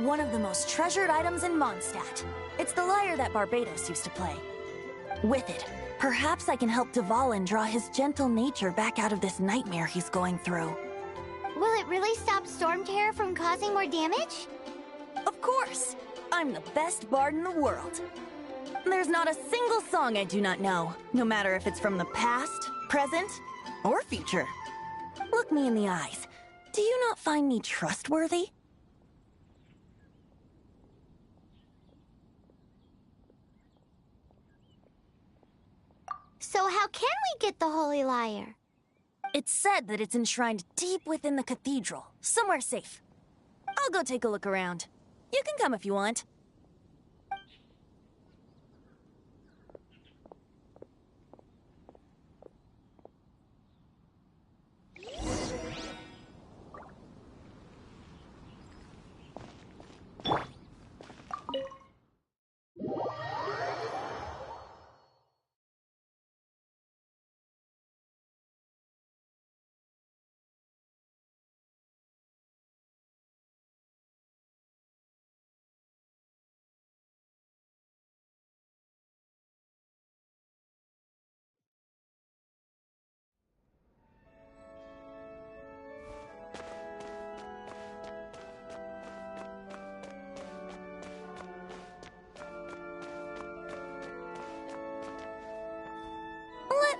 one of the most treasured items in Mondstadt. It's the lyre that Barbados used to play. With it, perhaps I can help Dvalin draw his gentle nature back out of this nightmare he's going through. Will it really stop Storm Terror from causing more damage? Of course! I'm the best bard in the world. There's not a single song I do not know, no matter if it's from the past, present, or future. Look me in the eyes. Do you not find me trustworthy? So how can we get the Holy Lyre? It's said that it's enshrined deep within the cathedral, somewhere safe. I'll go take a look around. You can come if you want.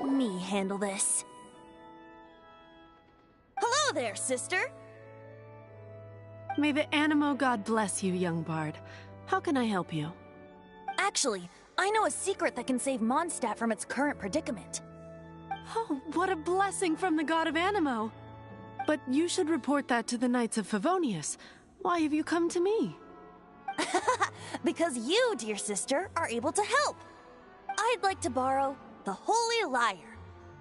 Let me handle this. Hello there, sister! May the Animo God bless you, young bard. How can I help you? Actually, I know a secret that can save Mondstadt from its current predicament. Oh, what a blessing from the god of Animo! But you should report that to the Knights of Favonius. Why have you come to me? Because you, dear sister, are able to help. I'd like to borrow the Holy Lyre.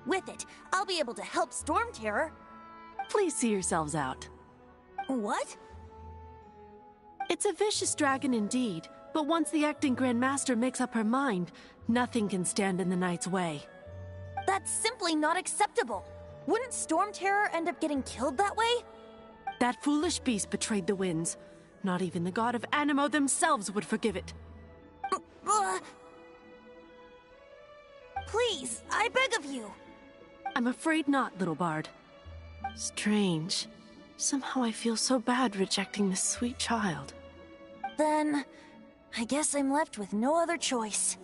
With it, I'll be able to help Storm Terror. Please see yourselves out. What? It's a vicious dragon indeed, but once the acting Grand Master makes up her mind, nothing can stand in the Knight's way. That's simply not acceptable. Wouldn't Storm Terror end up getting killed that way? That foolish beast betrayed the winds. Not even the god of Animo themselves would forgive it. Please, I beg of you. I'm afraid not, little bard. Strange. Somehow I feel so bad rejecting this sweet child. Then, I guess I'm left with no other choice.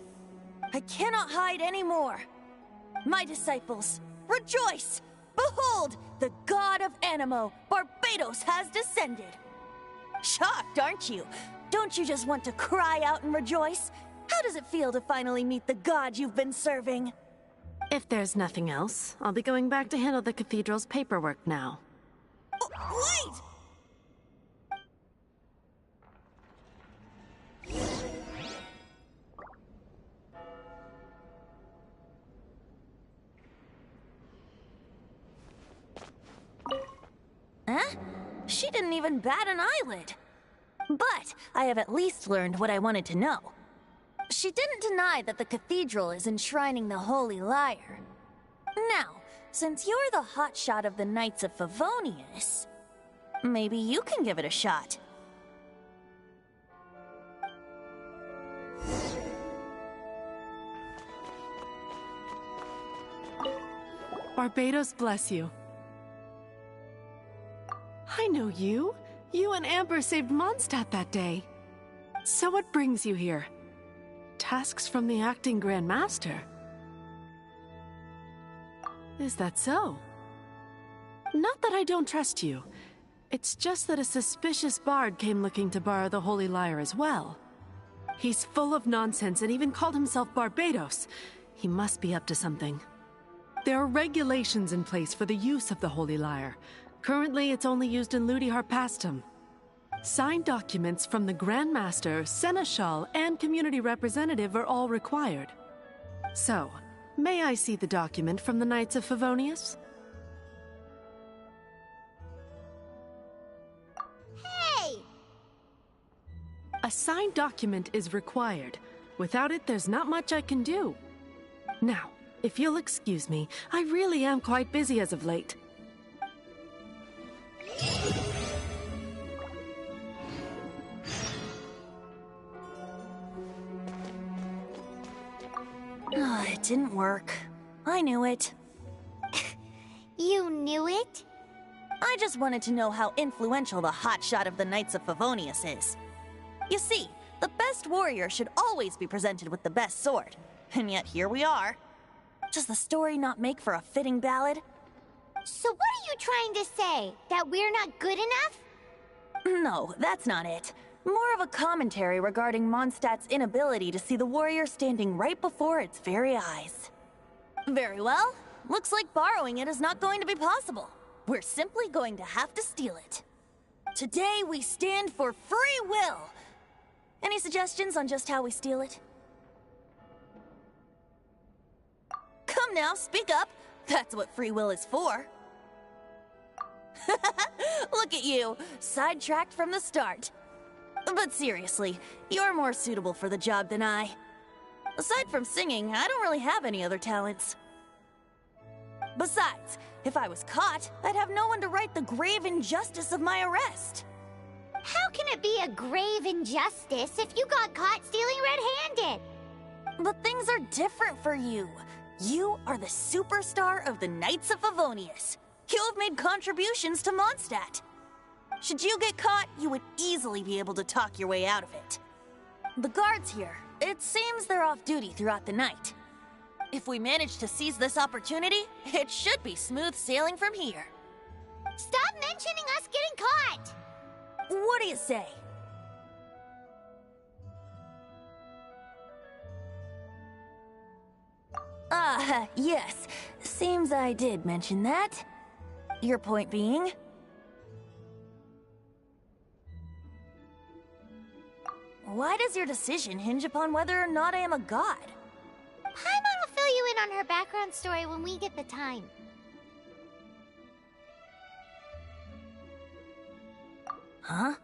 I cannot hide anymore. My disciples, rejoice! Behold, the god of Animo, Barbados, has descended. Shocked, aren't you? Don't you just want to cry out and rejoice? How does it feel to finally meet the god you've been serving? If there's nothing else, I'll be going back to handle the cathedral's paperwork now. Oh, wait! Huh? She didn't even bat an eyelid. But I have at least learned what I wanted to know. She didn't deny that the cathedral is enshrining the Holy Lyre. Now, since you're the hotshot of the Knights of Favonius, maybe you can give it a shot. Barbados bless you. I know you. You and Amber saved Mondstadt that day. So what brings you here? Tasks from the acting Grand Master? Is that so? Not that I don't trust you. It's just that a suspicious bard came looking to borrow the Holy Lyre as well. He's full of nonsense and even called himself Barbados. He must be up to something. There are regulations in place for the use of the Holy Lyre. Currently, it's only used in Ludi Harpastum. Signed documents from the Grand Master, Seneschal, and Community Representative are all required. So, may I see the document from the Knights of Favonius? Hey! A signed document is required. Without it, there's not much I can do. Now, if you'll excuse me, I really am quite busy as of late. It didn't work. I knew it. You knew it? I just wanted to know how influential the hotshot of the Knights of Favonius is. You see, the best warrior should always be presented with the best sword. And yet here we are. Does the story not make for a fitting ballad? So what are you trying to say? That we're not good enough? No, that's not it. More of a commentary regarding Mondstadt's inability to see the warrior standing right before its very eyes. Very well. Looks like borrowing it is not going to be possible. We're simply going to have to steal it. Today we stand for free will. Any suggestions on just how we steal it? Come now, speak up. That's what free will is for. Look at you, sidetracked from the start. But seriously, you're more suitable for the job than I. Aside from singing, I don't really have any other talents. Besides, if I was caught, I'd have no one to right the grave injustice of my arrest. How can it be a grave injustice if you got caught stealing red-handed? But things are different for you. You are the superstar of the Knights of Favonius. You have made contributions to Mondstadt. Should you get caught, you would easily be able to talk your way out of it. The guards here, it seems they're off duty throughout the night. If we manage to seize this opportunity, it should be smooth sailing from here. Stop mentioning us getting caught! What do you say? Yes. Seems I did mention that. Your point being? Why does your decision hinge upon whether or not I am a god? Paimon will fill you in on her background story when we get the time. Huh?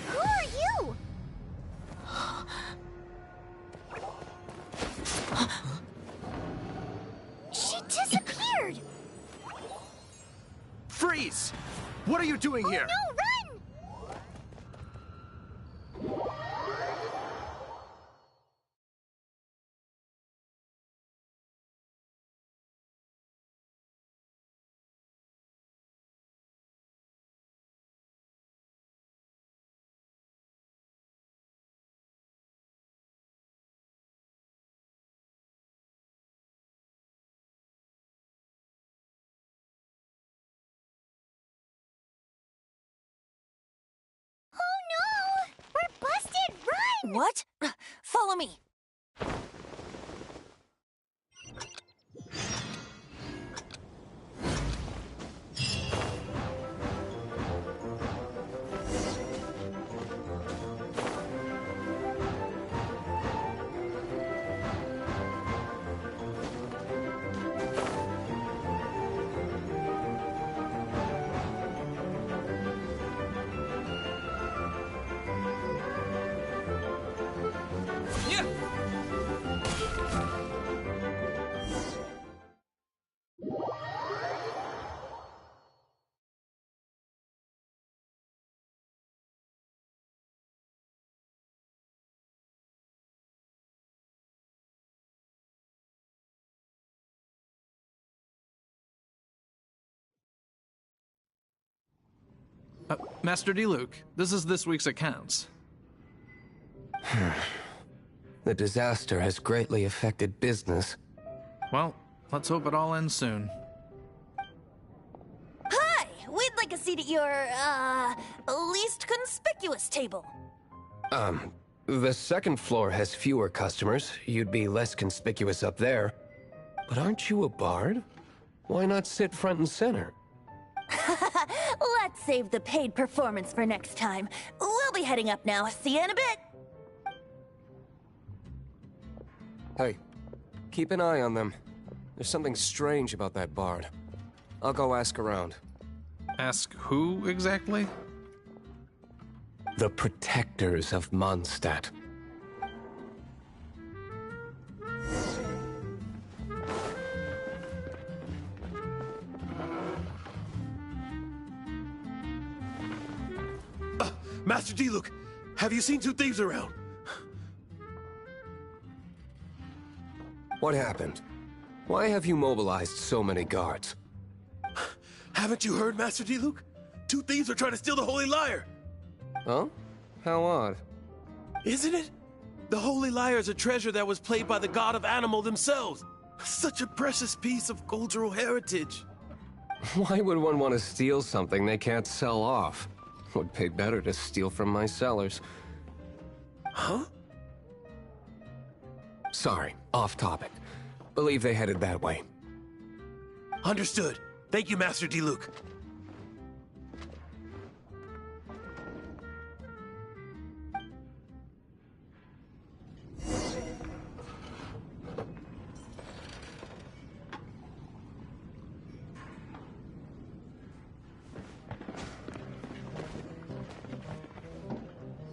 Who are you? She disappeared! Freeze! What are you doing here? No, run! Oh no! We're busted! Run! What? Follow me. Master D-Luke, this is this week's accounts. The disaster has greatly affected business. Well, let's hope it all ends soon. Hi! We'd like a seat at your, least conspicuous table. The second floor has fewer customers. You'd be less conspicuous up there. But aren't you a bard? Why not sit front and center? Let's save the paid performance for next time. We'll be heading up now. See you in a bit. Hey, keep an eye on them. There's something strange about that bard. I'll go ask around. Ask who exactly? The protectors of Mondstadt. Master D-Luke, have you seen two thieves around? What happened? Why have you mobilized so many guards? Haven't you heard, Master D-Luke? Two thieves are trying to steal the Holy Lyre! Huh? How odd. Isn't it? The Holy Lyre is a treasure that was played by the god of animal themselves. Such a precious piece of cultural heritage. Why would one want to steal something they can't sell off? Would pay better to steal from my sellers. Huh? Sorry, off topic. Believe they headed that way. Understood. Thank you, Master D-Luke.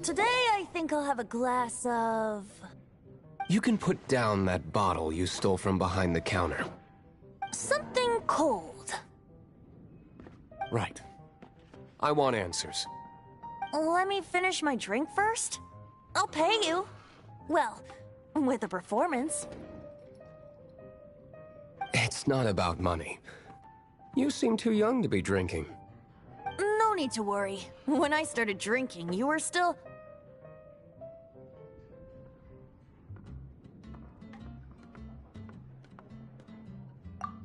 Today, I think I'll have a glass of... You can put down that bottle you stole from behind the counter. something cold. Right. I want answers. Let me finish my drink first. I'll pay you. Well, with a performance. It's not about money. You seem too young to be drinking. No need to worry. When I started drinking, you were still...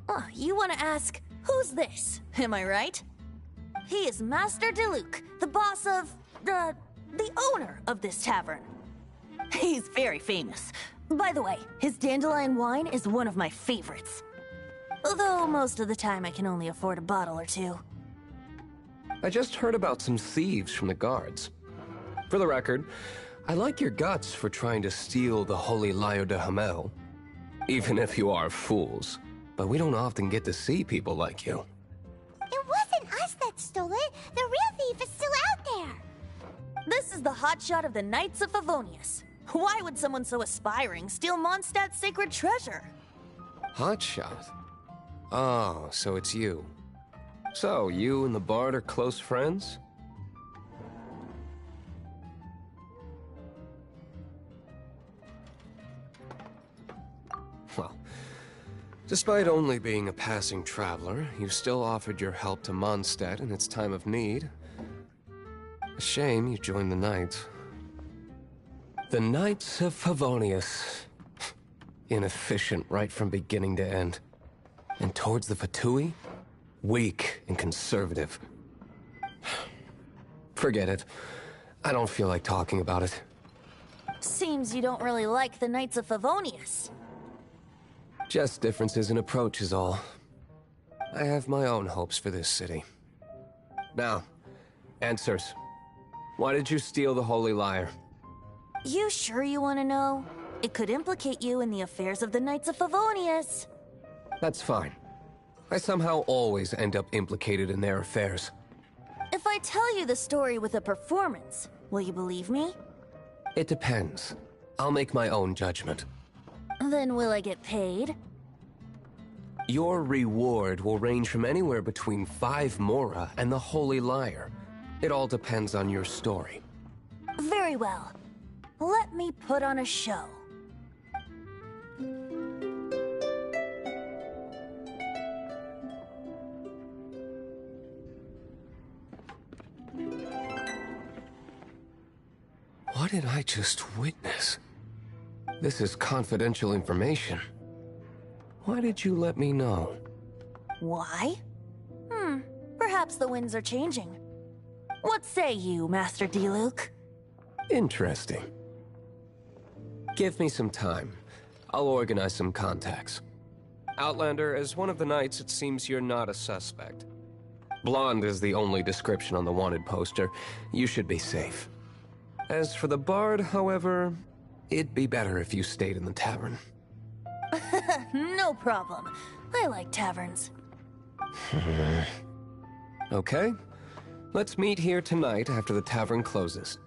Oh, you want to ask, who's this? Am I right? He is Master Diluc, the boss of... the owner of this tavern. He's very famous. By the way, his dandelion wine is one of my favorites. Although most of the time I can only afford a bottle or two. I just heard about some thieves from the guards. For the record, I like your guts for trying to steal the Holy Lyre de Hamel. Even if you are fools. But we don't often get to see people like you. It wasn't us that stole it. The real thief is still out there. This is the hotshot of the Knights of Favonius. Why would someone so aspiring steal Mondstadt's sacred treasure? Hotshot? Oh, so it's you. So, you and the Bard are close friends? Well, despite only being a passing traveler, you still offered your help to Mondstadt in its time of need. A shame you joined the Knights. The Knights of Favonius. Inefficient right from beginning to end. And towards the Fatui? Weak and conservative. Forget it. I don't feel like talking about it. Seems you don't really like the Knights of Favonius. Just differences in approach is all. I have my own hopes for this city. Now, answers. Why did you steal the Holy Lyre? You sure you want to know? It could implicate you in the affairs of the Knights of Favonius. That's fine. I somehow always end up implicated in their affairs. If I tell you the story with a performance, will you believe me? It depends. I'll make my own judgment. Then will I get paid? Your reward will range from anywhere between 5 Mora and the Holy Lyre. It all depends on your story. Very well. Let me put on a show. What did I just witness? This is confidential information. Why did you let me know? Why? Perhaps the winds are changing. What say you, Master Diluc? Interesting. Give me some time. I'll organize some contacts. Outlander, as one of the Knights, it seems you're not a suspect. Blonde is the only description on the wanted poster. You should be safe. As for the Bard, however, it'd be better if you stayed in the tavern. No problem. I like taverns. Okay. Let's meet here tonight after the tavern closes.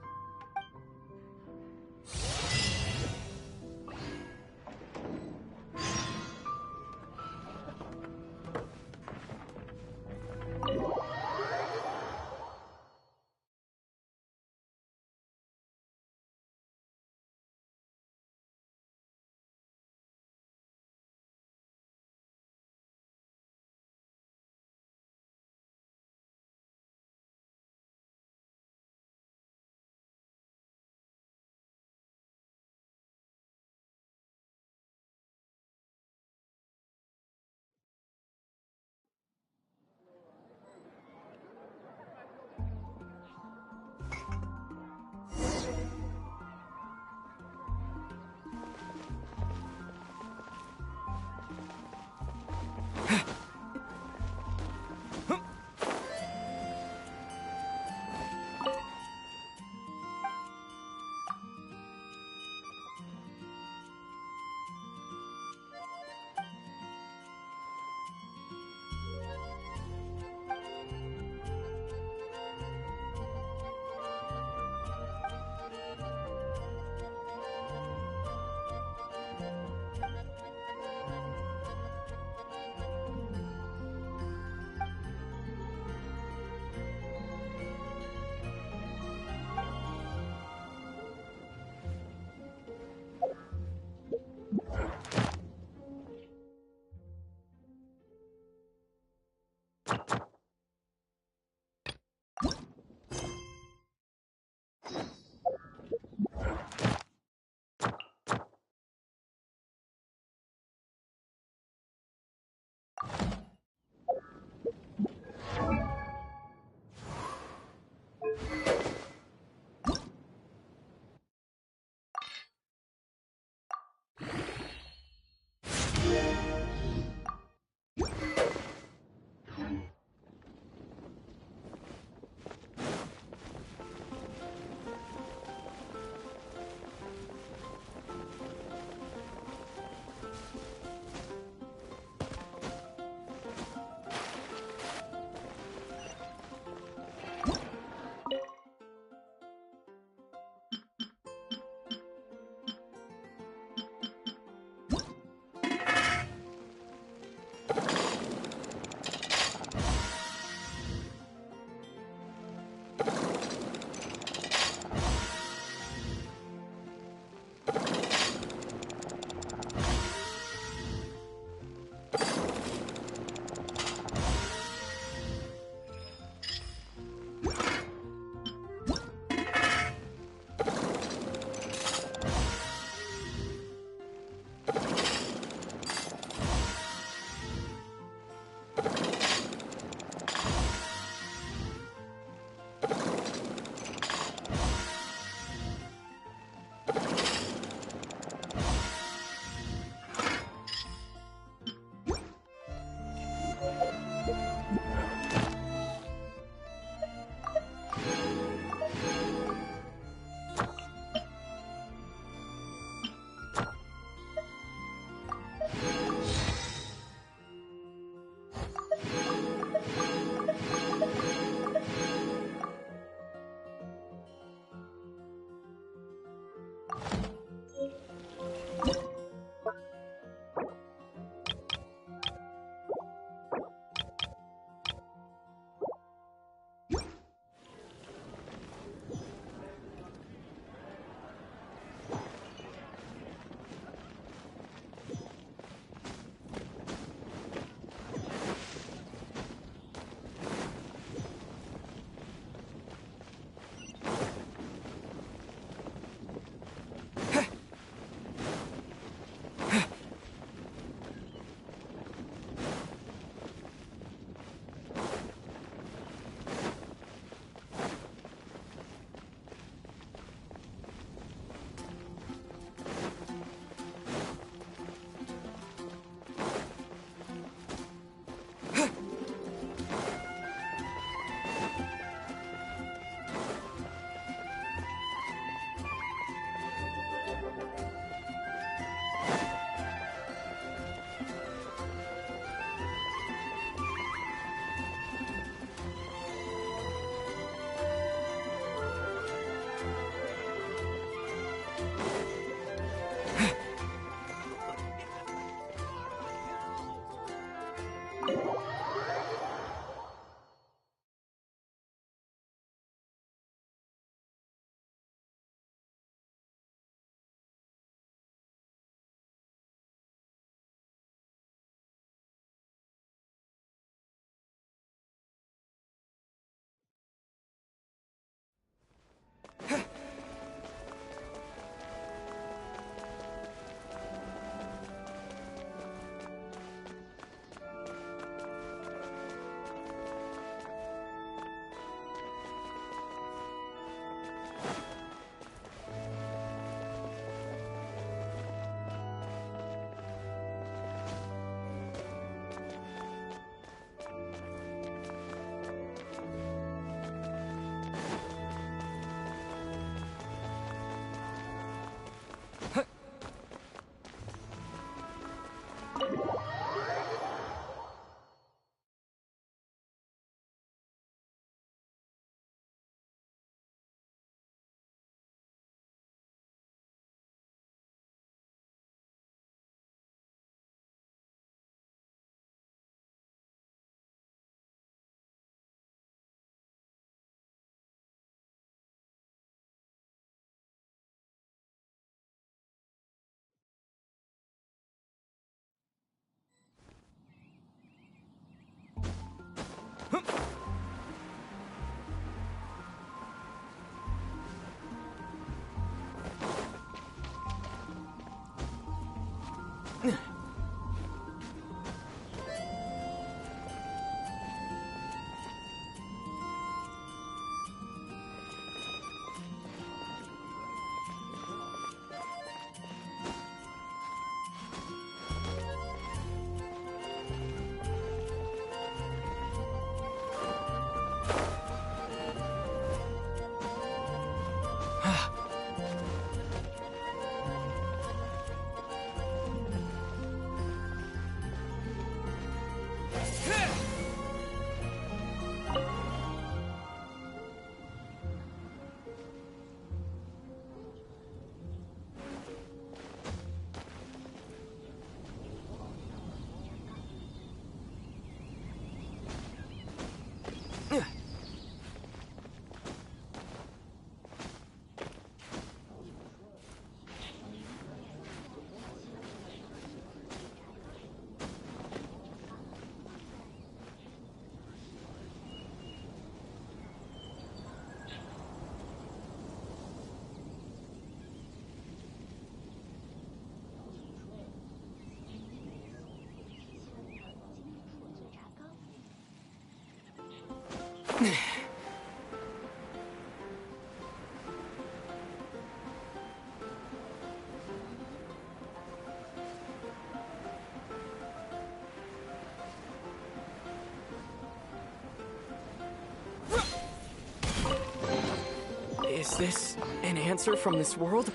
Is this an answer from this world?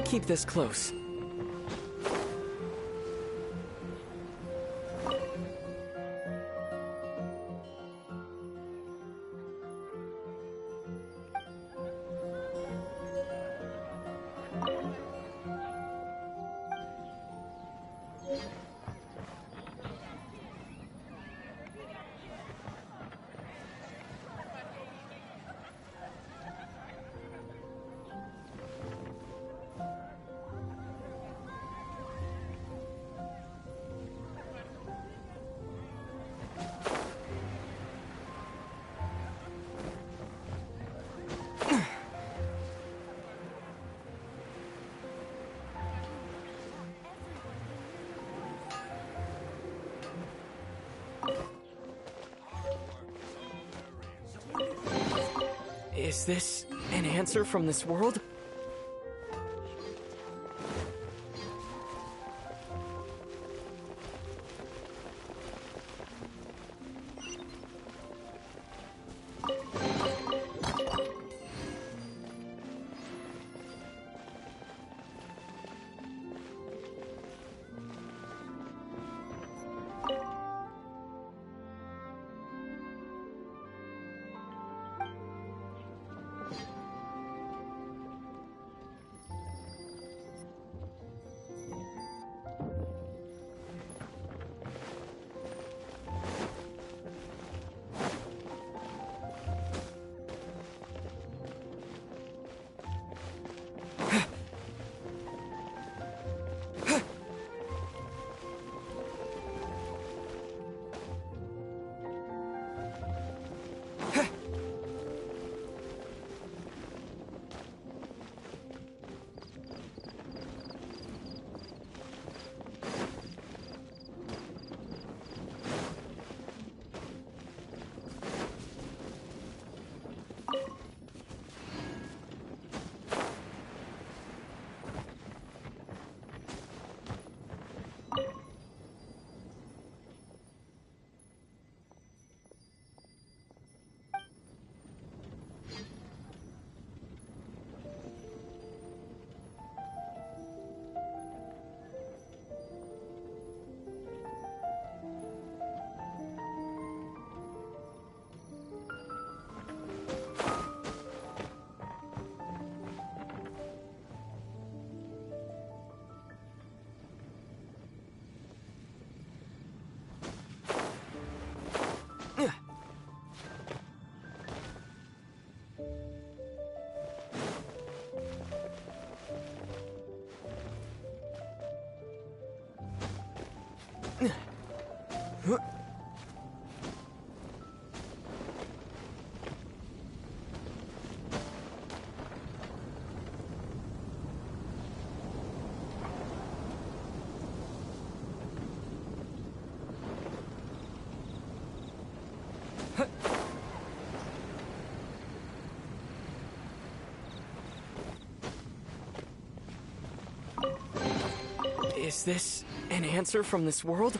I'll keep this close. Is this an answer from this world? Is this an answer from this world?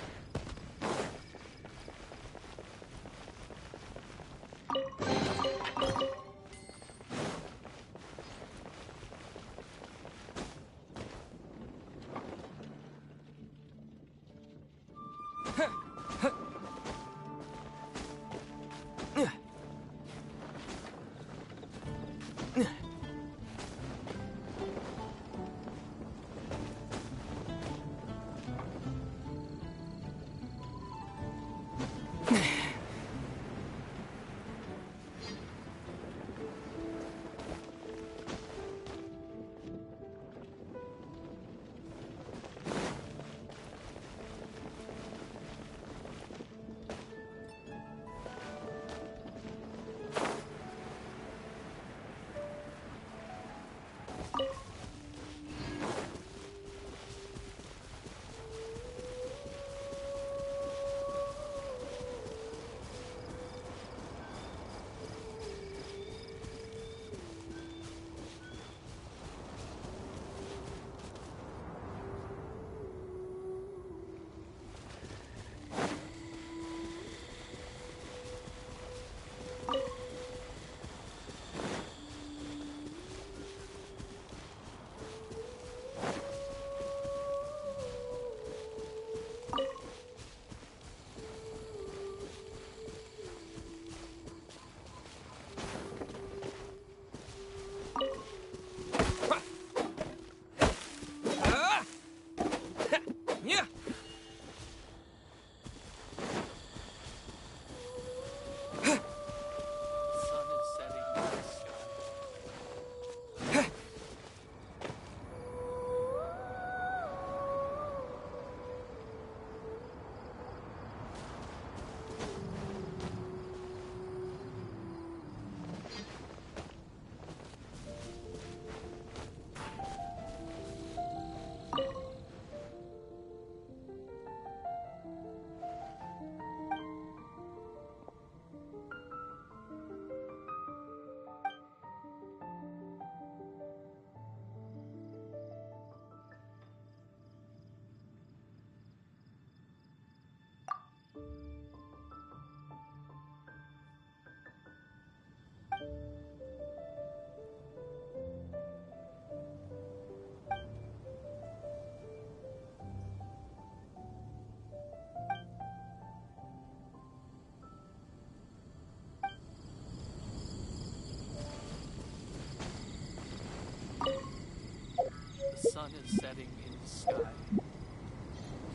setting in the sky.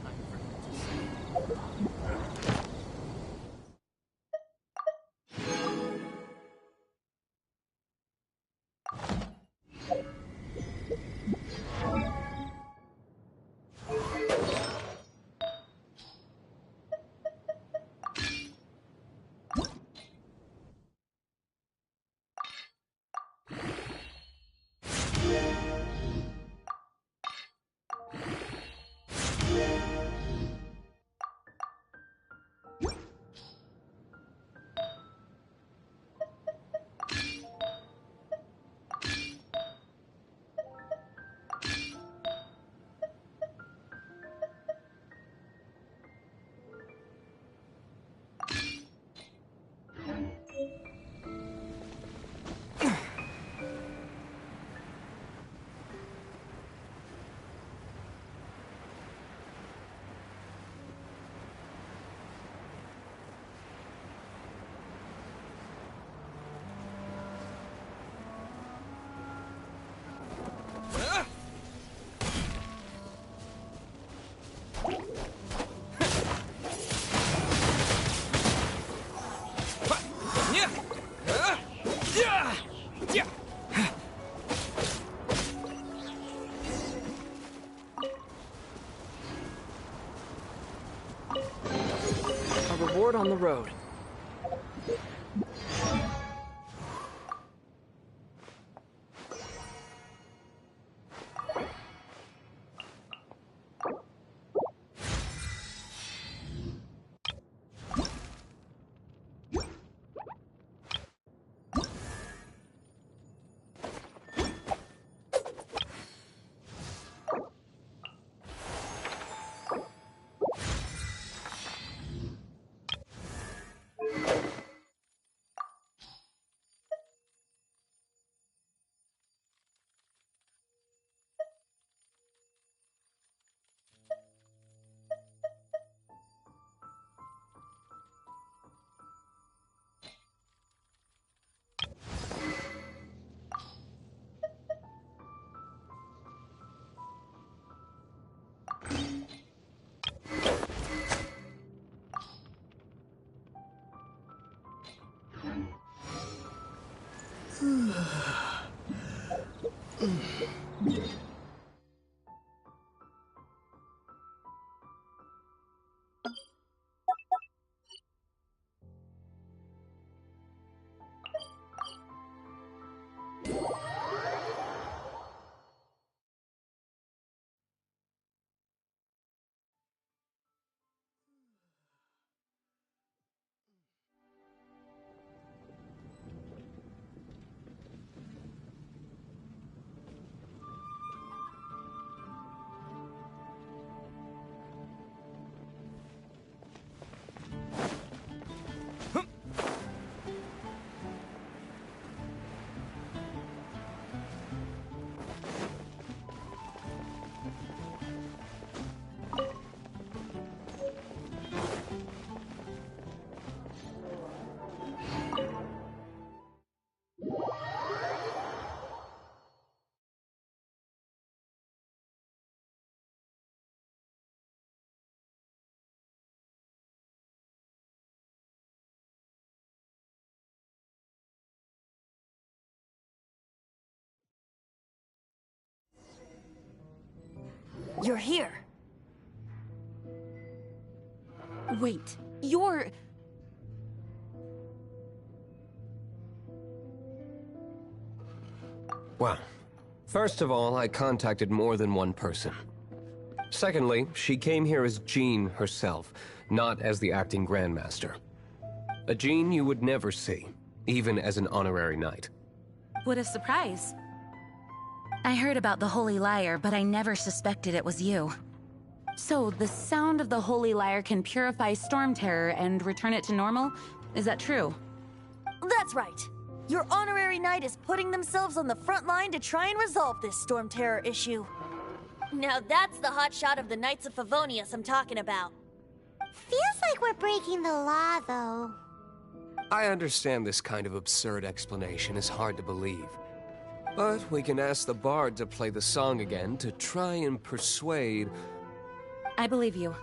Time for him to say. A reward on the road. You're here. Wait, you're... Well, first of all, I contacted more than one person. Secondly, she came here as Jean herself, not as the acting Grandmaster. A Jean you would never see, even as an honorary knight. What a surprise. I heard about the Holy Lyre, but I never suspected it was you. So, the sound of the Holy Lyre can purify Storm Terror and return it to normal? Is that true? That's right. Your honorary knight is putting themselves on the front line to try and resolve this Storm Terror issue. Now that's the hotshot of the Knights of Favonius I'm talking about. Feels like we're breaking the law, though. I understand this kind of absurd explanation is hard to believe. But we can ask the bard to play the song again to try and persuade... I believe you.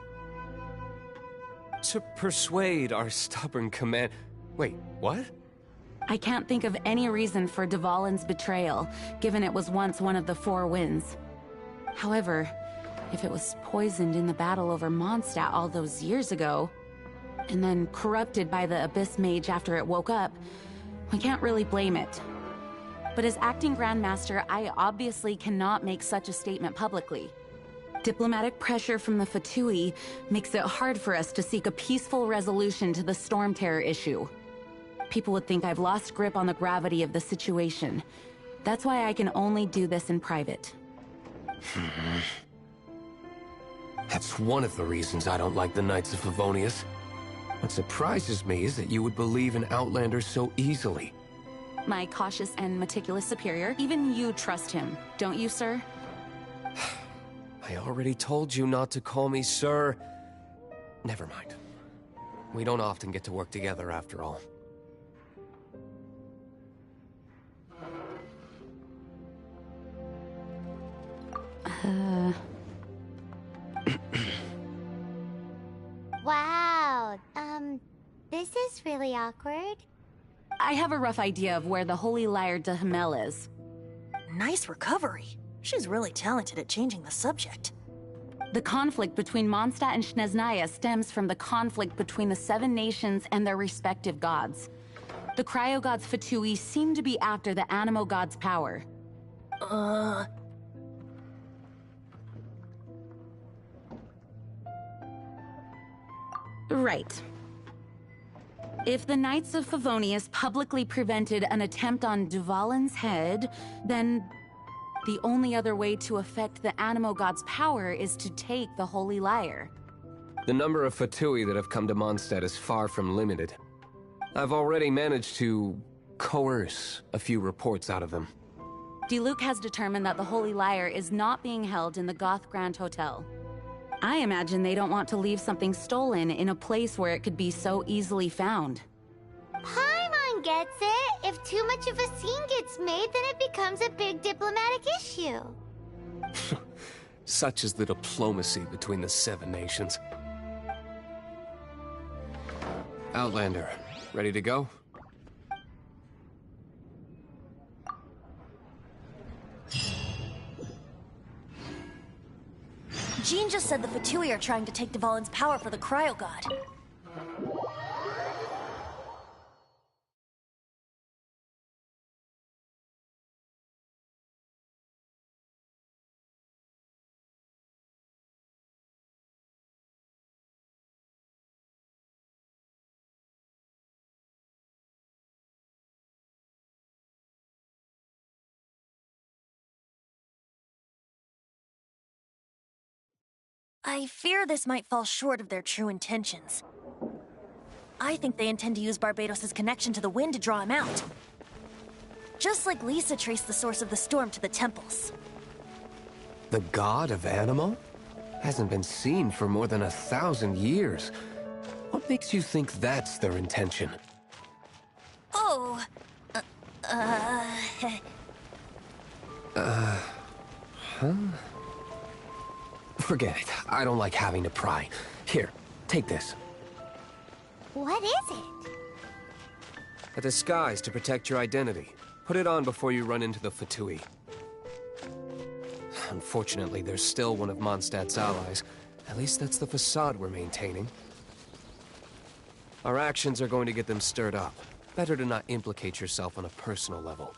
To persuade our stubborn command... Wait, what? I can't think of any reason for Dvalin's betrayal, given it was once one of the Four Winds. However, if it was poisoned in the battle over Mondstadt all those years ago, and then corrupted by the Abyss Mage after it woke up, we can't really blame it. But as acting Grandmaster, I obviously cannot make such a statement publicly. Diplomatic pressure from the Fatui makes it hard for us to seek a peaceful resolution to the Storm Terror issue. People would think I've lost grip on the gravity of the situation. That's why I can only do this in private. That's one of the reasons I don't like the Knights of Favonius. What surprises me is that you would believe in Outlanders so easily. My cautious and meticulous superior, even you trust him, don't you, sir? I already told you not to call me sir. Never mind. We don't often get to work together after all. Wow, this is really awkward. I have a rough idea of where the Holy Lyre de Himmel is. Nice recovery. She's really talented at changing the subject. The conflict between Mondstadt and Snezhnaya stems from the conflict between the Seven Nations and their respective gods. The cryo-gods Fatui seem to be after the Animo god's power. Right. If the Knights of Favonius publicly prevented an attempt on Dvalin's head, then the only other way to affect the Animo god's power is to take the Holy Lyre. The number of Fatui that have come to Mondstadt is far from limited. I've already managed to coerce a few reports out of them. Diluc has determined that the Holy Lyre is not being held in the Goth Grand Hotel. I imagine they don't want to leave something stolen in a place where it could be so easily found. Paimon gets it. If too much of a scene gets made, then it becomes a big diplomatic issue. Such is the diplomacy between the Seven Nations. Outlander, ready to go? Jean just said the Fatui are trying to take Dvalin's power for the Cryo God. I fear this might fall short of their true intentions. I think they intend to use Barbados' connection to the wind to draw him out. Just like Lisa traced the source of the storm to the temples. The god of Animo? Hasn't been seen for more than 1,000 years. What makes you think that's their intention? Oh... Forget it. I don't like having to pry. Here, take this. What is it? A disguise to protect your identity. Put it on before you run into the Fatui. Unfortunately, there's still one of Mondstadt's allies. At least that's the facade we're maintaining. Our actions are going to get them stirred up. Better to not implicate yourself on a personal level.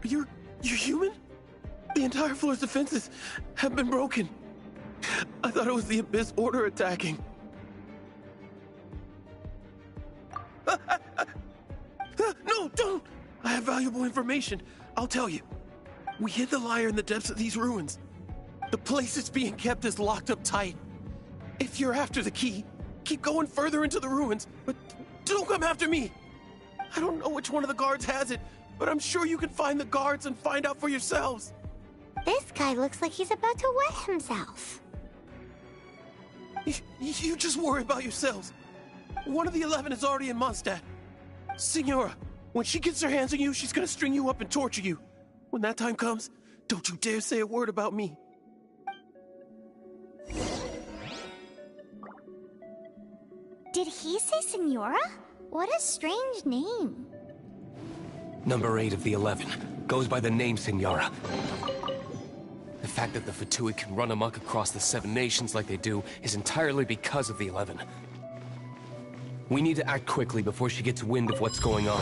You're human? The entire floor's defenses have been broken. I thought it was the Abyss Order attacking. No, don't! I have valuable information. I'll tell you. We hid the lyre in the depths of these ruins. The place it's being kept is locked up tight. If you're after the key, keep going further into the ruins, but don't come after me. I don't know which one of the guards has it, but I'm sure you can find the guards and find out for yourselves. This guy looks like he's about to wet himself. You just worry about yourselves. One of the 11 is already in Mondstadt. Signora, when she gets her hands on you, she's gonna string you up and torture you. When that time comes, don't you dare say a word about me. Did he say Senora? What a strange name. Number 8 of the 11 goes by the name Senora. The fact that the Fatui can run amok across the 7 nations like they do is entirely because of the 11. We need to act quickly before she gets wind of what's going on.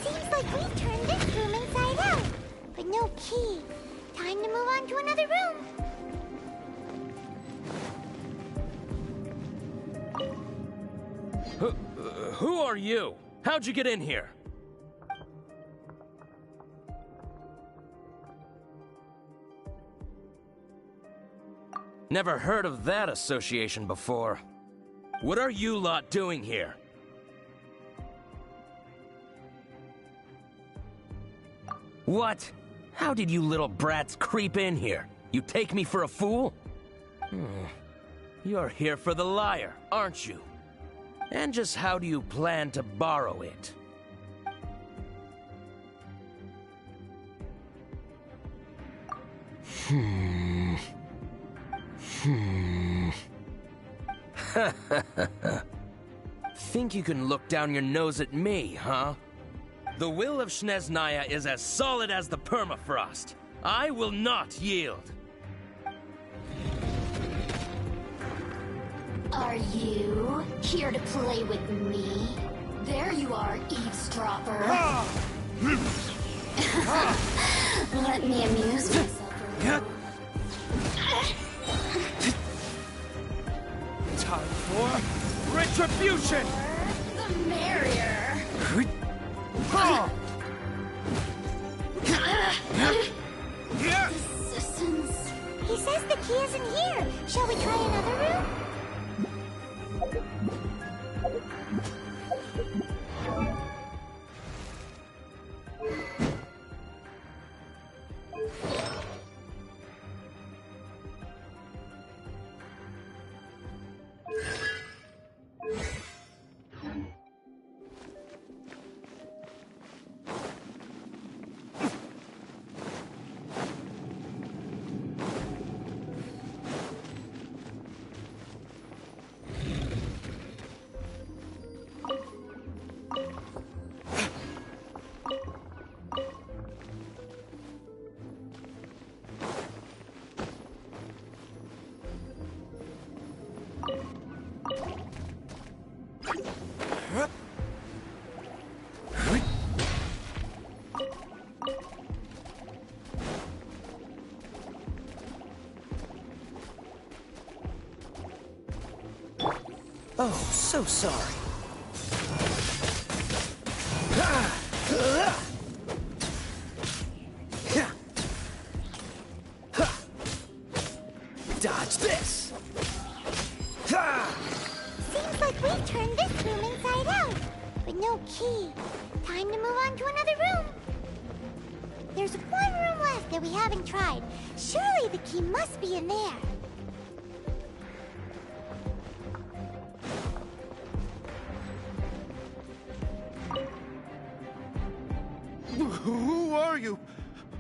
Seems like we've turned this room inside out, but no key. Time to move on to another room. Who are you? How'd you get in here? Never heard of that association before. What are you lot doing here? What? How did you little brats creep in here? You take me for a fool? You're here for the lyre, aren't you? And just how do you plan to borrow it? Think you can look down your nose at me, huh? The will of Snezhnaya is as solid as the permafrost. I will not yield. Are you here to play with me? There you are, eavesdropper. Let me amuse myself a little. Time for retribution! The merrier. Assistance. He says the key isn't here. Shall we try another room? Oh, so sorry. Dodge this! Seems like we've turned this room inside out, but no key. Time to move on to another room. There's one room left that we haven't tried. Surely the key must be in there. Who are you?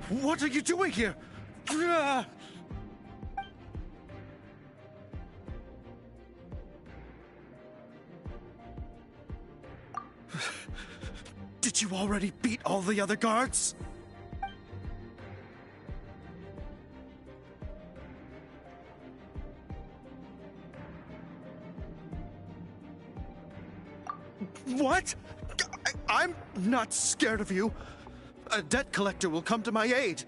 What are you doing here? Did you already beat all the other guards? What? I'm not scared of you. A debt collector will come to my aid.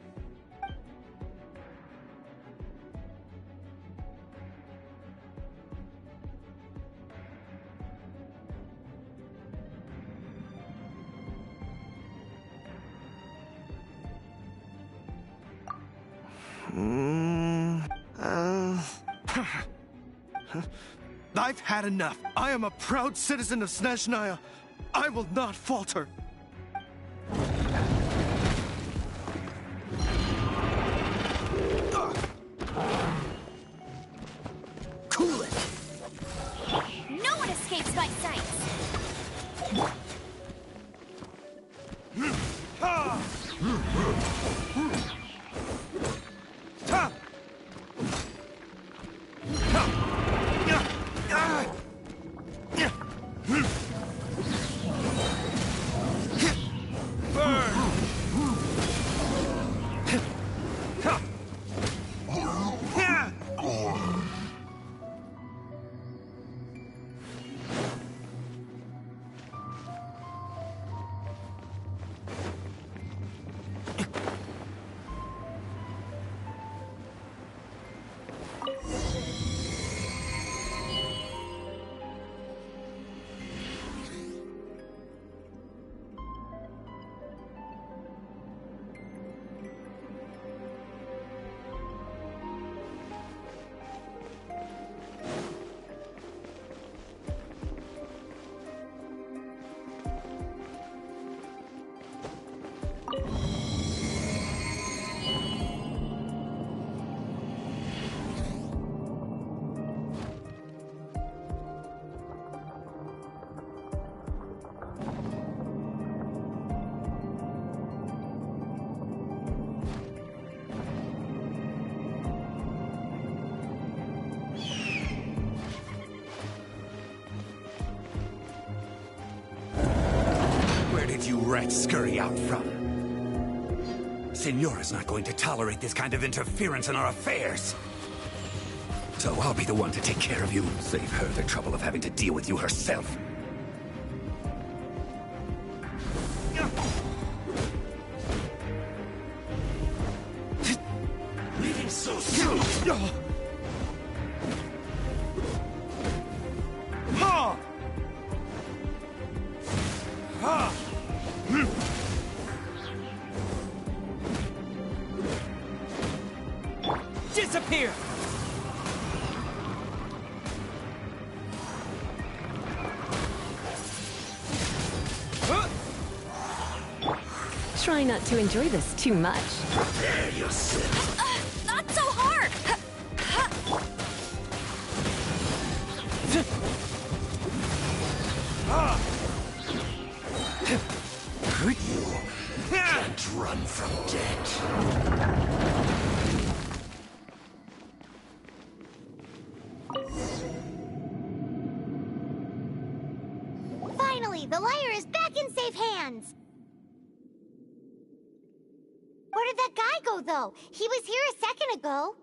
I've had enough. I am a proud citizen of Snezhnaya. I will not falter. Cool it. No one escapes my sights. You rats scurry out from. Signora's not going to tolerate this kind of interference in our affairs. So I'll be the one to take care of you. Save her the trouble of having to deal with you herself. Leaving so soon! Ha! Ha! Disappear! Try not to enjoy this too much. Prepare yourself. Not so hard! You can't run from death. Finally, the lyre is back in safe hands. Where did that guy go, though? He was here a second ago.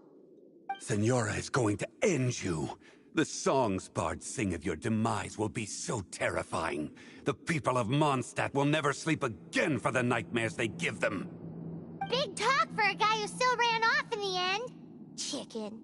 Signora is going to end you. The songs bards sing of your demise will be so terrifying. The people of Mondstadt will never sleep again for the nightmares they give them. Big talk for a guy who still ran off in the end. Chicken.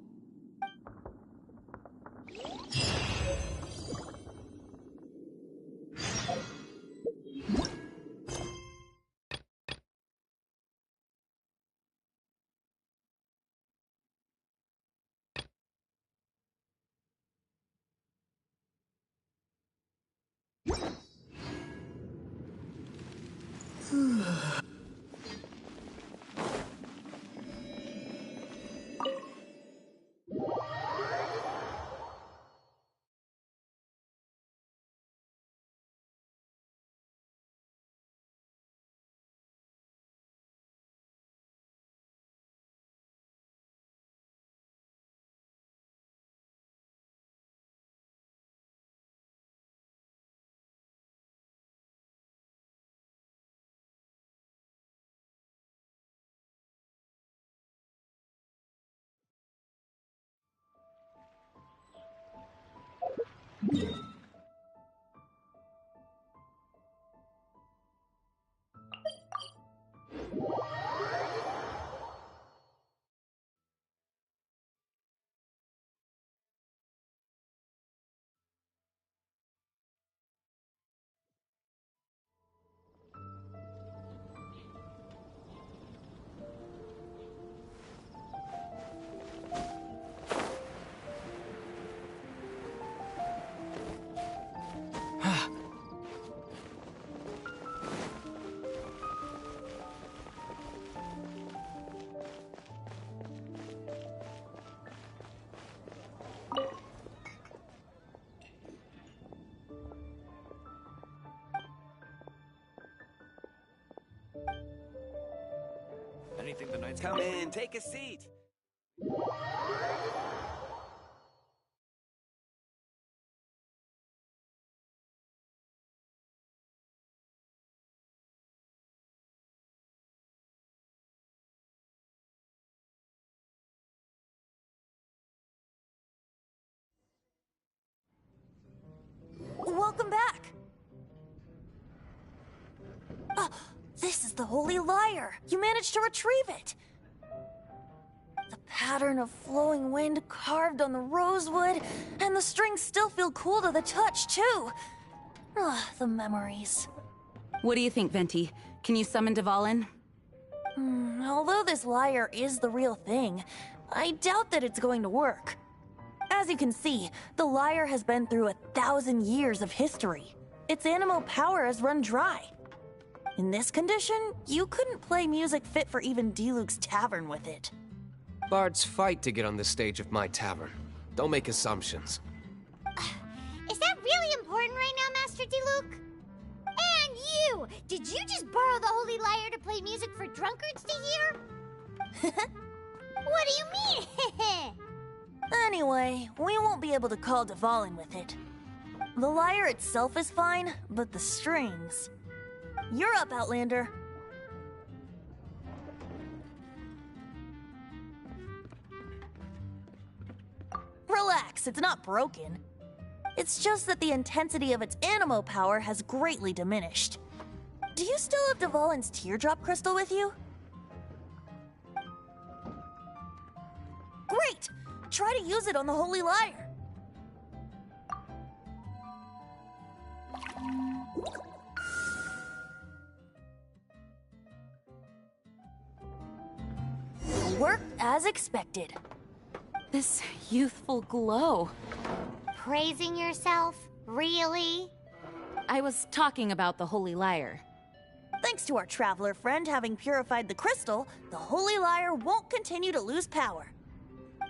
anything the Knights Come in, take a seat. Welcome back! This is the Holy Lyre! You managed to retrieve it! The pattern of flowing wind carved on the rosewood, and the strings still feel cool to the touch, too! The memories. What do you think, Venti? Can you summon Dvalin? Although this lyre is the real thing, I doubt that it's going to work. As you can see, the lyre has been through 1,000 years of history. Its animal power has run dry. In this condition, you couldn't play music fit for even Diluc's tavern with it. Bards fight to get on the stage of my tavern. Don't make assumptions. Is that really important right now, Master Diluc? And you! Did you just borrow the Holy Lyre to play music for drunkards to hear? What do you mean? Anyway, we won't be able to call Dvalin with it. The lyre itself is fine, but the strings... You're up, Outlander. Relax, it's not broken. It's just that the intensity of its animo power has greatly diminished. Do you still have Dvalin's teardrop crystal with you? Great! Try to use it on the Holy Lyre. Worked as expected. This youthful glow. Praising yourself? Really? I was talking about the Holy Lyre. Thanks to our traveler friend having purified the crystal, the Holy Lyre won't continue to lose power.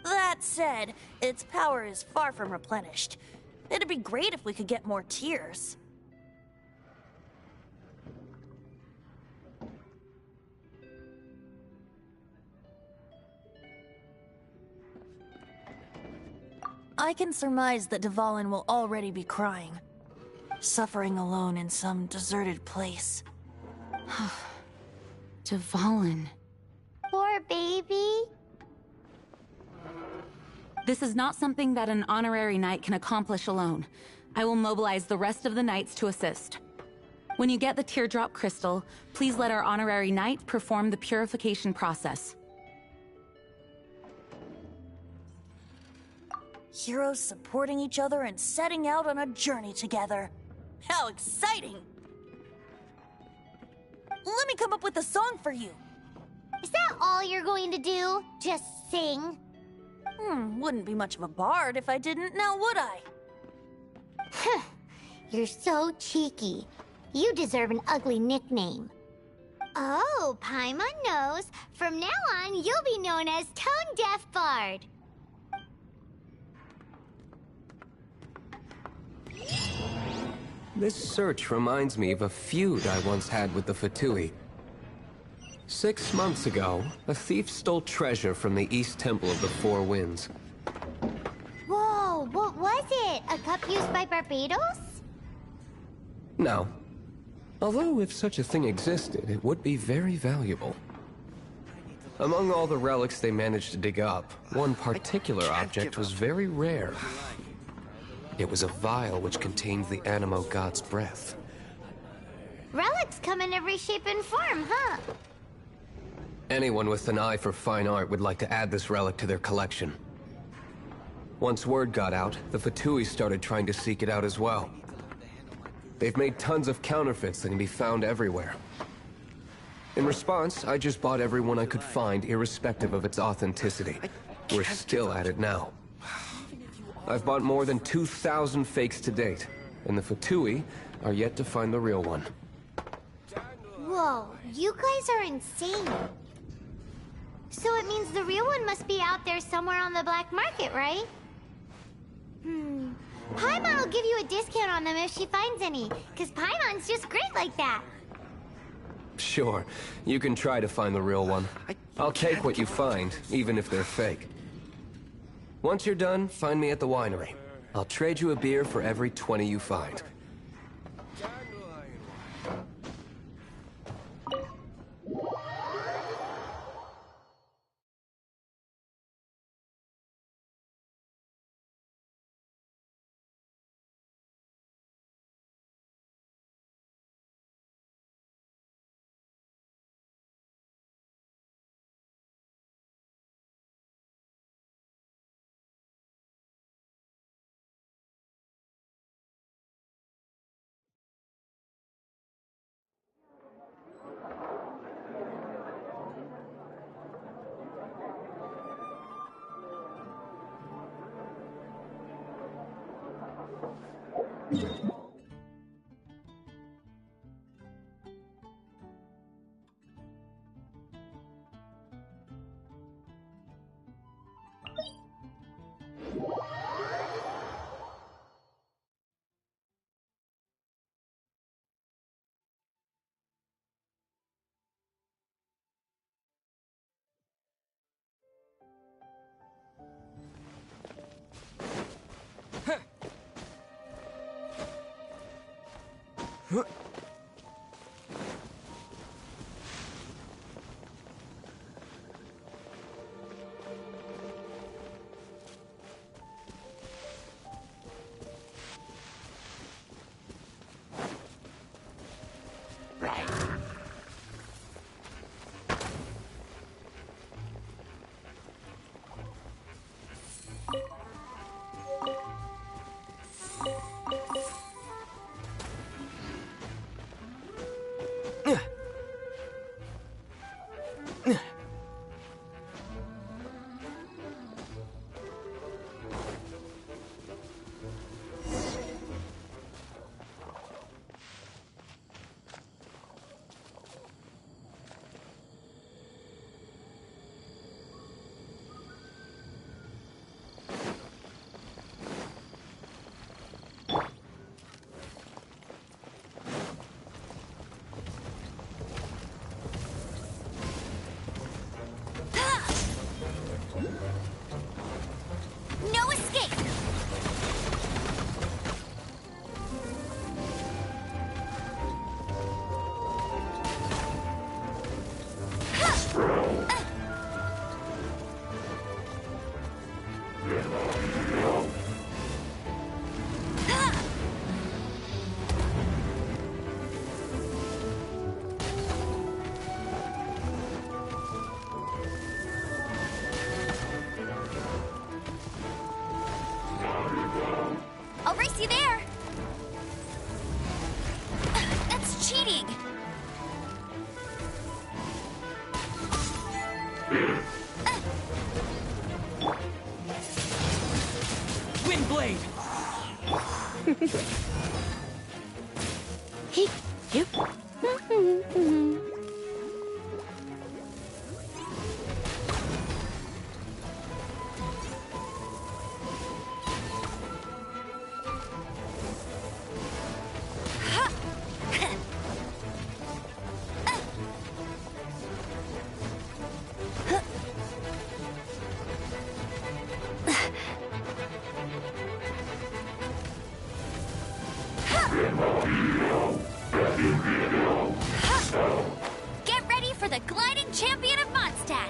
That said, its power is far from replenished. It'd be great if we could get more tears. I can surmise that Dvalin will already be crying, suffering alone in some deserted place. Dvalin. Poor baby. This is not something that an honorary knight can accomplish alone. I will mobilize the rest of the knights to assist. When you get the teardrop crystal, please let our honorary knight perform the purification process. Heroes supporting each other and setting out on a journey together. How exciting! Let me come up with a song for you. Is that all you're going to do? Just sing? Wouldn't be much of a bard if I didn't, now would I? You're so cheeky. You deserve an ugly nickname. Oh, Paimon knows. From now on, you'll be known as Tone Deaf Bard. This search reminds me of a feud I once had with the Fatui. 6 months ago, a thief stole treasure from the East Temple of the Four Winds. Whoa, what was it? A cup used by Barbados? No. Although if such a thing existed, it would be very valuable. Among all the relics they managed to dig up, one particular object was very rare. It was a vial which contained the Animo God's breath. Relics come in every shape and form, huh? Anyone with an eye for fine art would like to add this relic to their collection. Once word got out, the Fatui started trying to seek it out as well. They've made tons of counterfeits that can be found everywhere. In response, I just bought every one I could find, irrespective of its authenticity. We're still at it now. I've bought more than 2,000 fakes to date, and the Fatui are yet to find the real one. Whoa, you guys are insane. So it means the real one must be out there somewhere on the black market, right? Paimon will give you a discount on them if she finds any, because Paimon's just great like that. Sure, you can try to find the real one. I'll take what you find, even if they're fake. Once you're done, find me at the winery. I'll trade you a beer for every 20 you find. No escape! I'll race you there! That's cheating! Windblade! Hey, you. Get ready for the gliding champion of Mondstadt!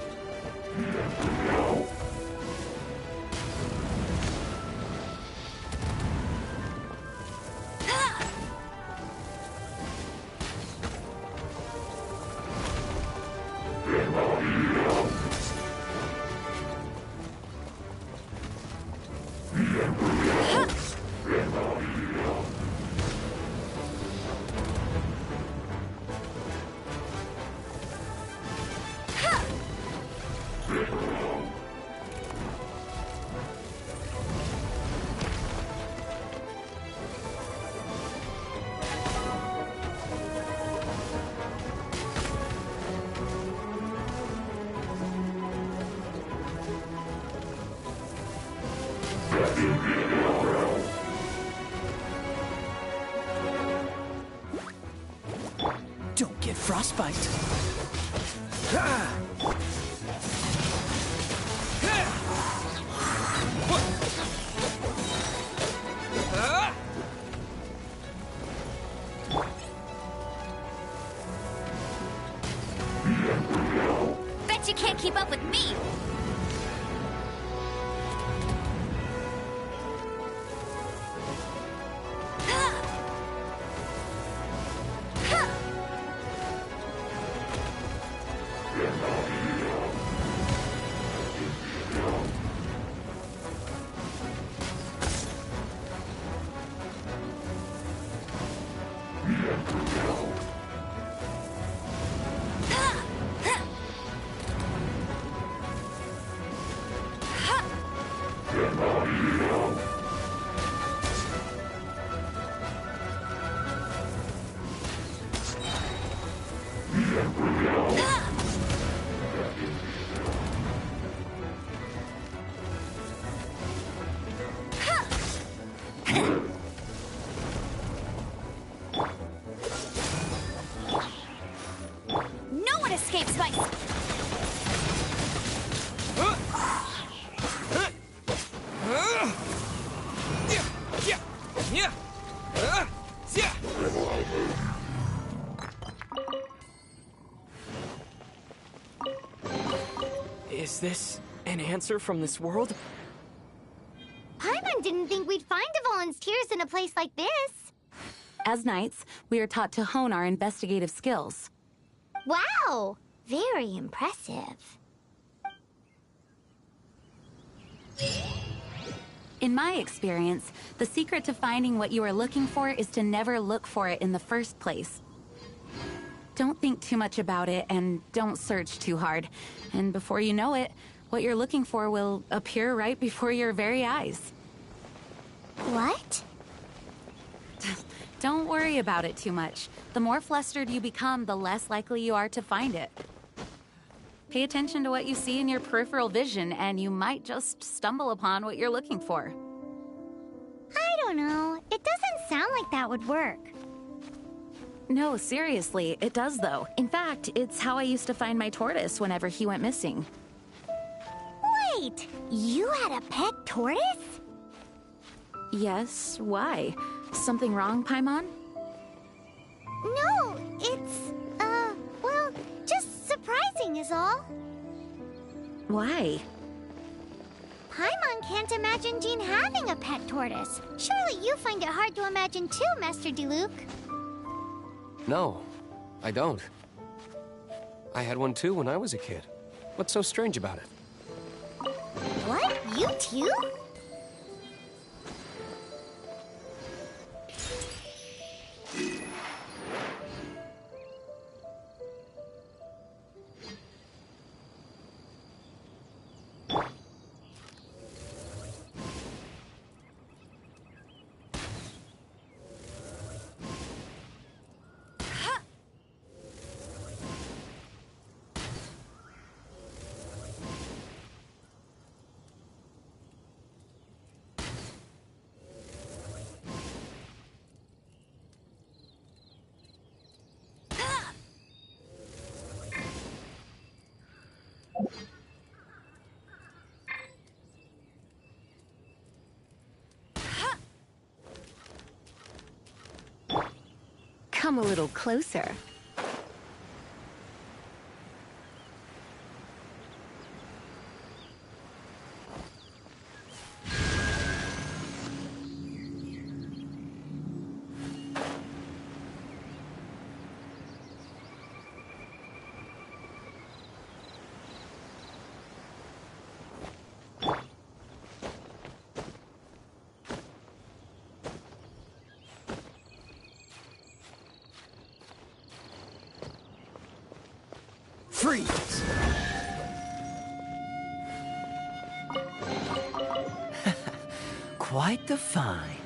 Don't get frostbite. Bet you can't keep up with me! No one escapes my... Is this an answer from this world? Paimon didn't think we'd find the volunteers in a place like this. As knights, we are taught to hone our investigative skills. Wow! Very impressive. In my experience, the secret to finding what you are looking for is to never look for it in the first place. Don't think too much about it and don't search too hard. And before you know it, what you're looking for will appear right before your very eyes. What? Don't worry about it too much. The more flustered you become, the less likely you are to find it. Pay attention to what you see in your peripheral vision, and you might just stumble upon what you're looking for. I don't know. It doesn't sound like that would work. No, seriously, it does though. In fact, it's how I used to find my tortoise whenever he went missing. Wait! You had a pet tortoise? Yes, why? Something wrong, Paimon? No, it's, well, just surprising is all. Why? Paimon can't imagine Jean having a pet tortoise. Surely you find it hard to imagine too, Master Diluc. No, I don't. I had one too when I was a kid. What's so strange about it? What? You too? Come a little closer. Freeze! Quite the find.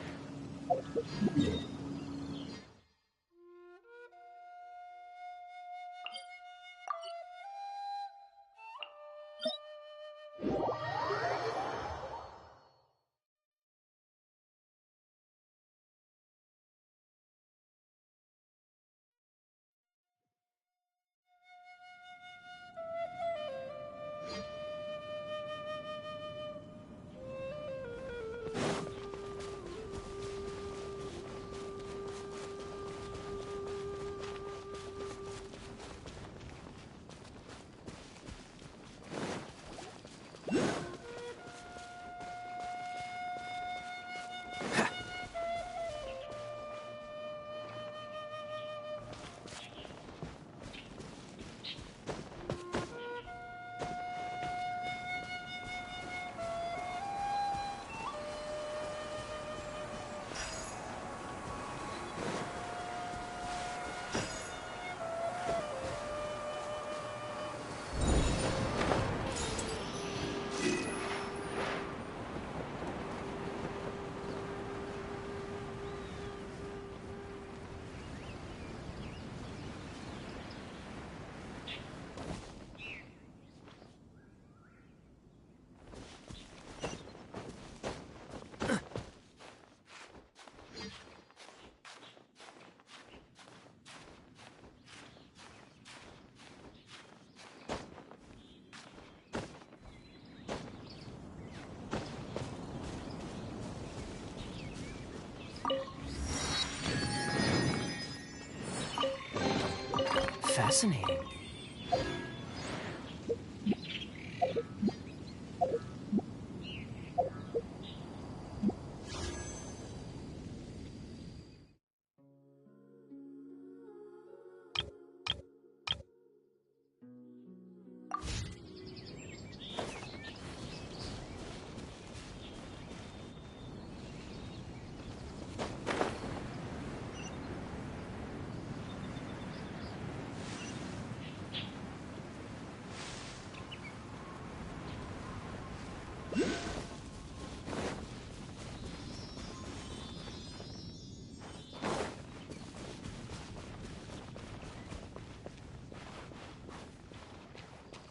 Fascinating.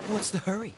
What's the hurry?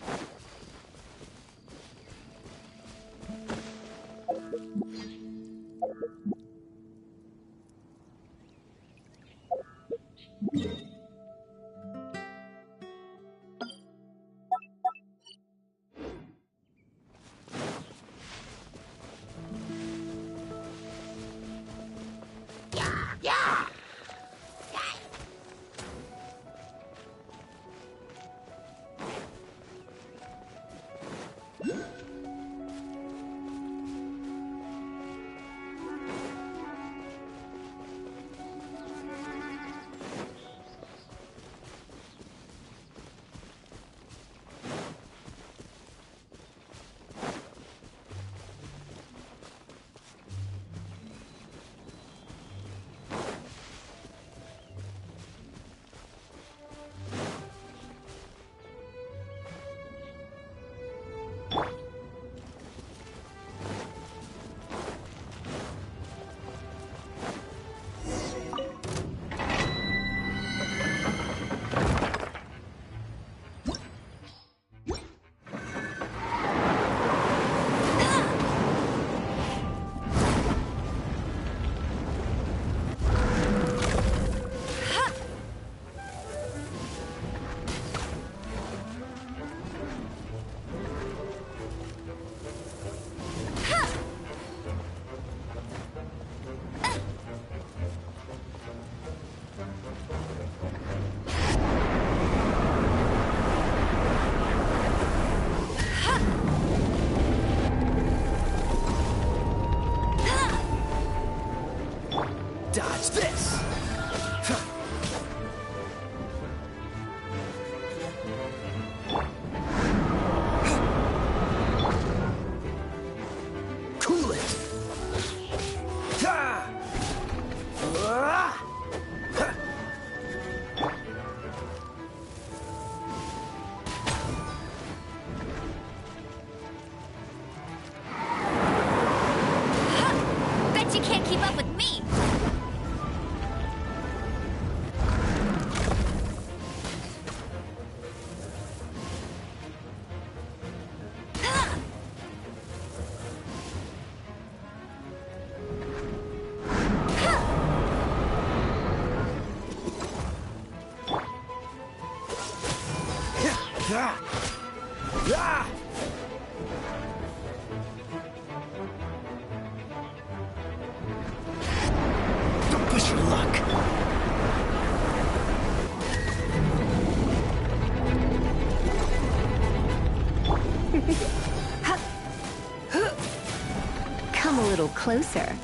Dodge this! Cool it! Bet you can't keep up with me! Don't push your luck. Come a little closer.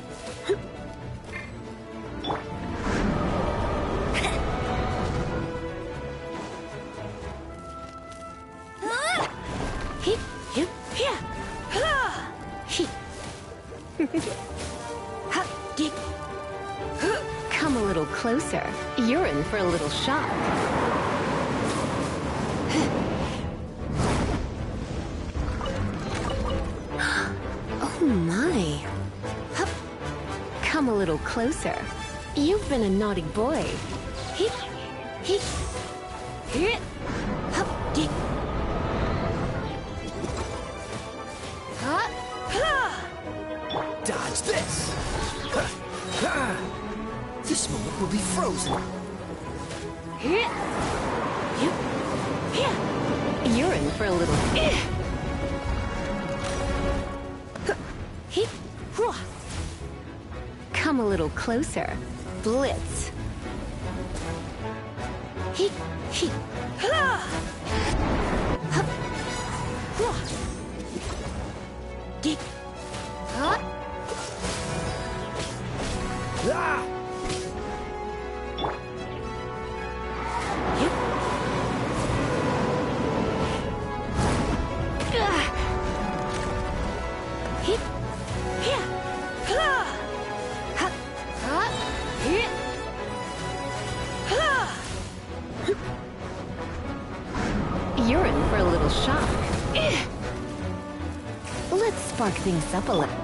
Come a little closer. You're in for a little shock. Oh my. Come a little closer. You've been a naughty boy. Dodge this! This moment will be frozen. You're in for a little... Come a little closer. Blitz. You're in for a little shock. Let's spark things up a little.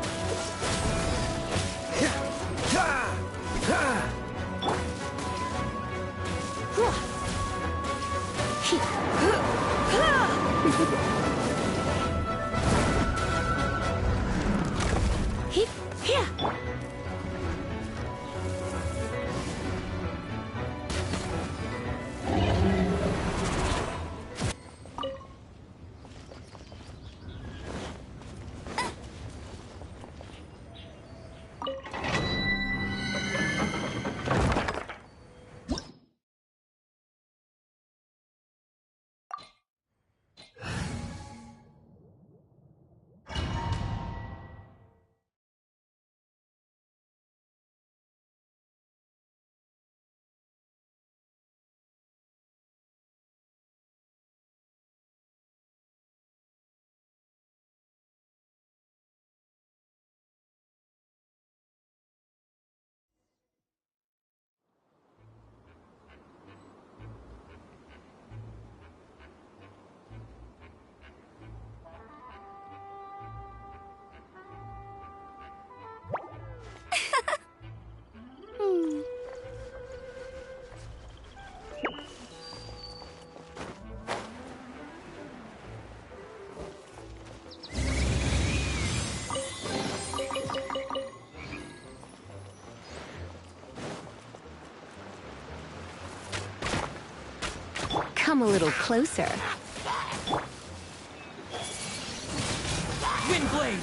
Come a little closer. Windblade!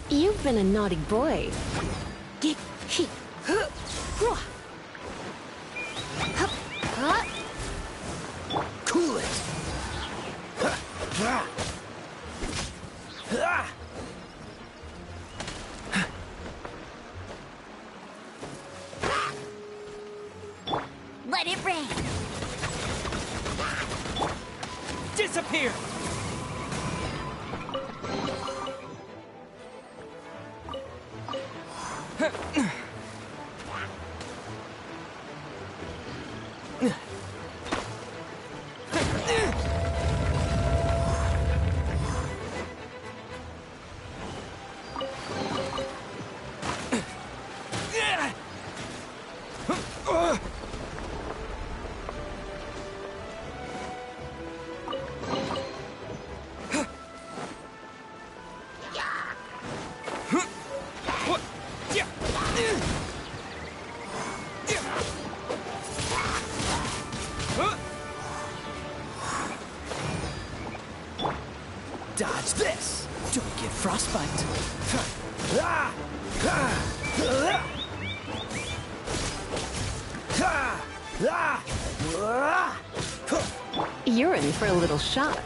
You've been a naughty boy. Cool it! Let it rain. Disappear! Dodge this! Don't get frostbite! You're in for a little shock.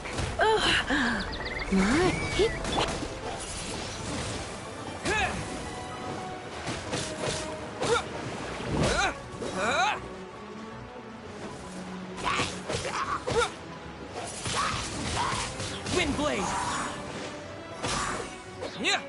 Windblade! Yeah!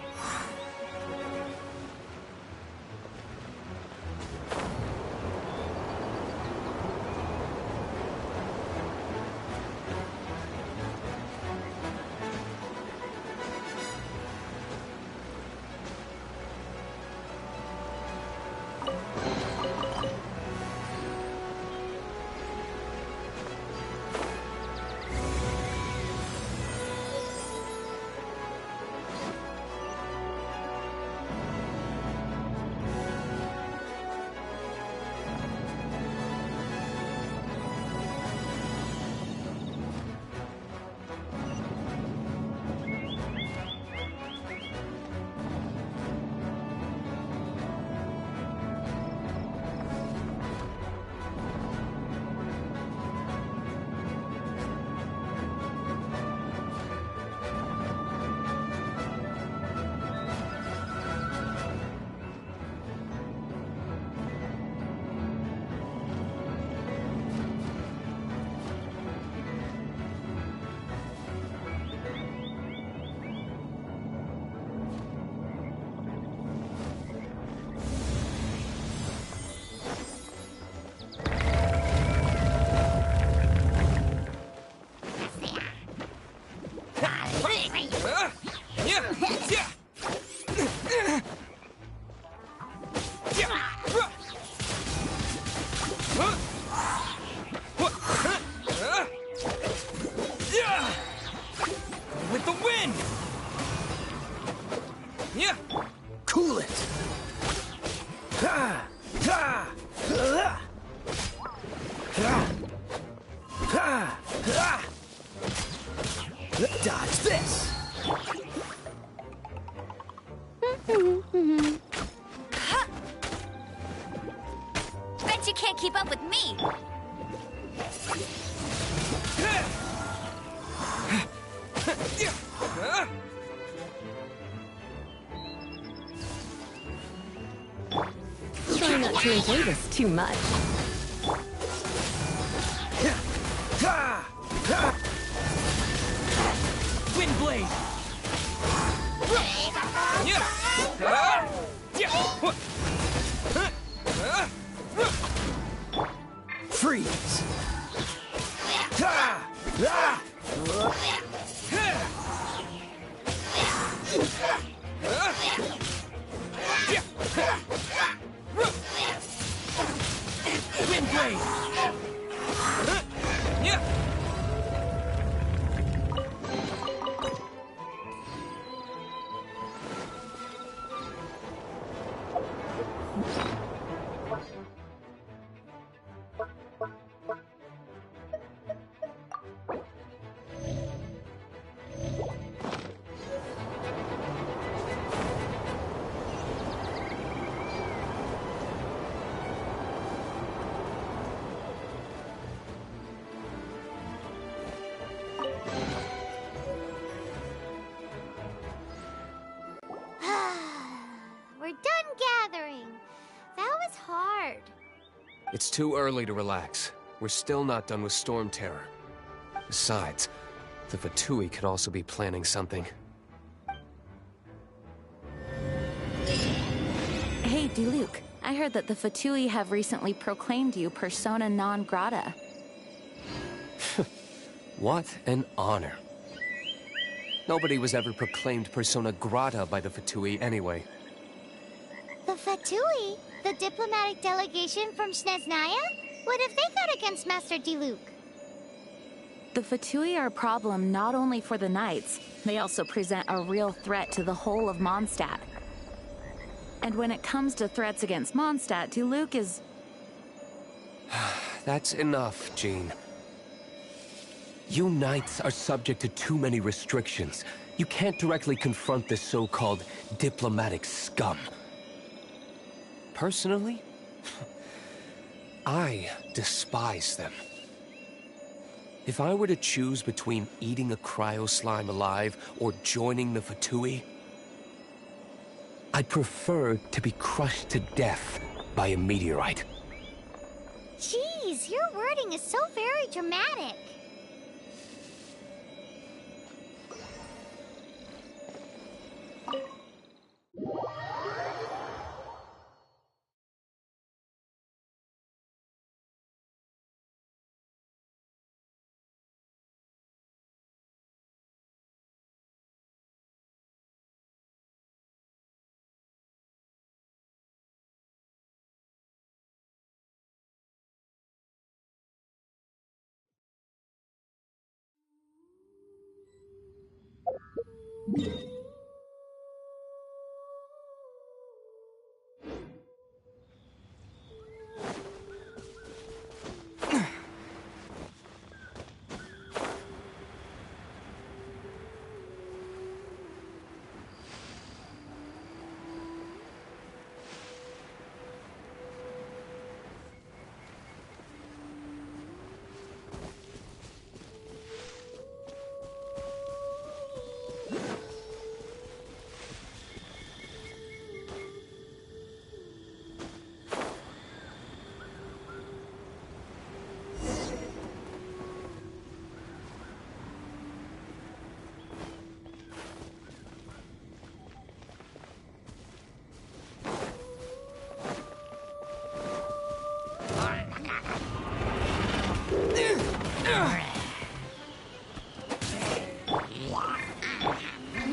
Dodge this! Bet you can't keep up with me! Try not to enjoy this too much. Wind blade! Freeze! Wind blade! We're done gathering. That was hard. It's too early to relax. We're still not done with Storm Terror. Besides, the Fatui could also be planning something. Hey, Diluc. I heard that the Fatui have recently proclaimed you persona non grata. What an honor. Nobody was ever proclaimed persona grata by the Fatui anyway. The Fatui? The diplomatic delegation from Snezhnaya? What have they got against Master Diluc? The Fatui are a problem not only for the Knights, they also present a real threat to the whole of Mondstadt. And when it comes to threats against Mondstadt, Diluc is... That's enough, Jean. You Knights are subject to too many restrictions. You can't directly confront this so-called diplomatic scum. Personally, I despise them. If I were to choose between eating a cryo slime alive or joining the Fatui, I'd prefer to be crushed to death by a meteorite. Jeez, your wording is so very dramatic.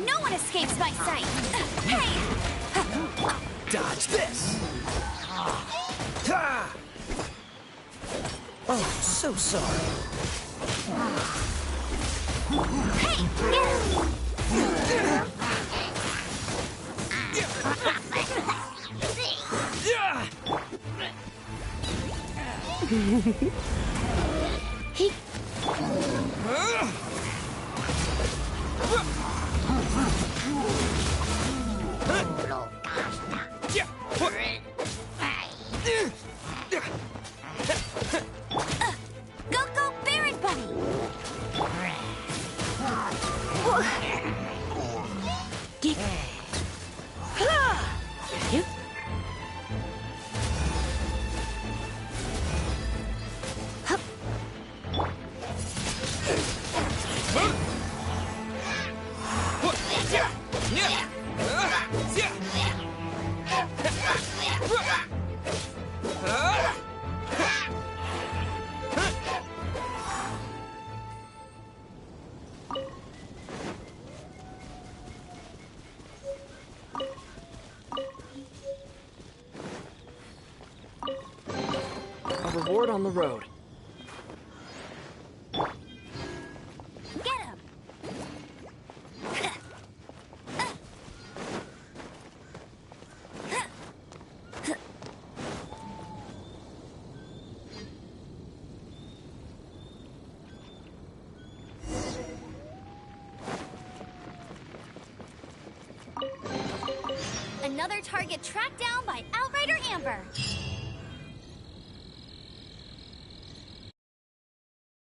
No one escapes my sight! Hey! Dodge this! Oh, so sorry. Hey! He... Get. You. A reward on the road. Get him! Another target tracked down by Outrider Amber.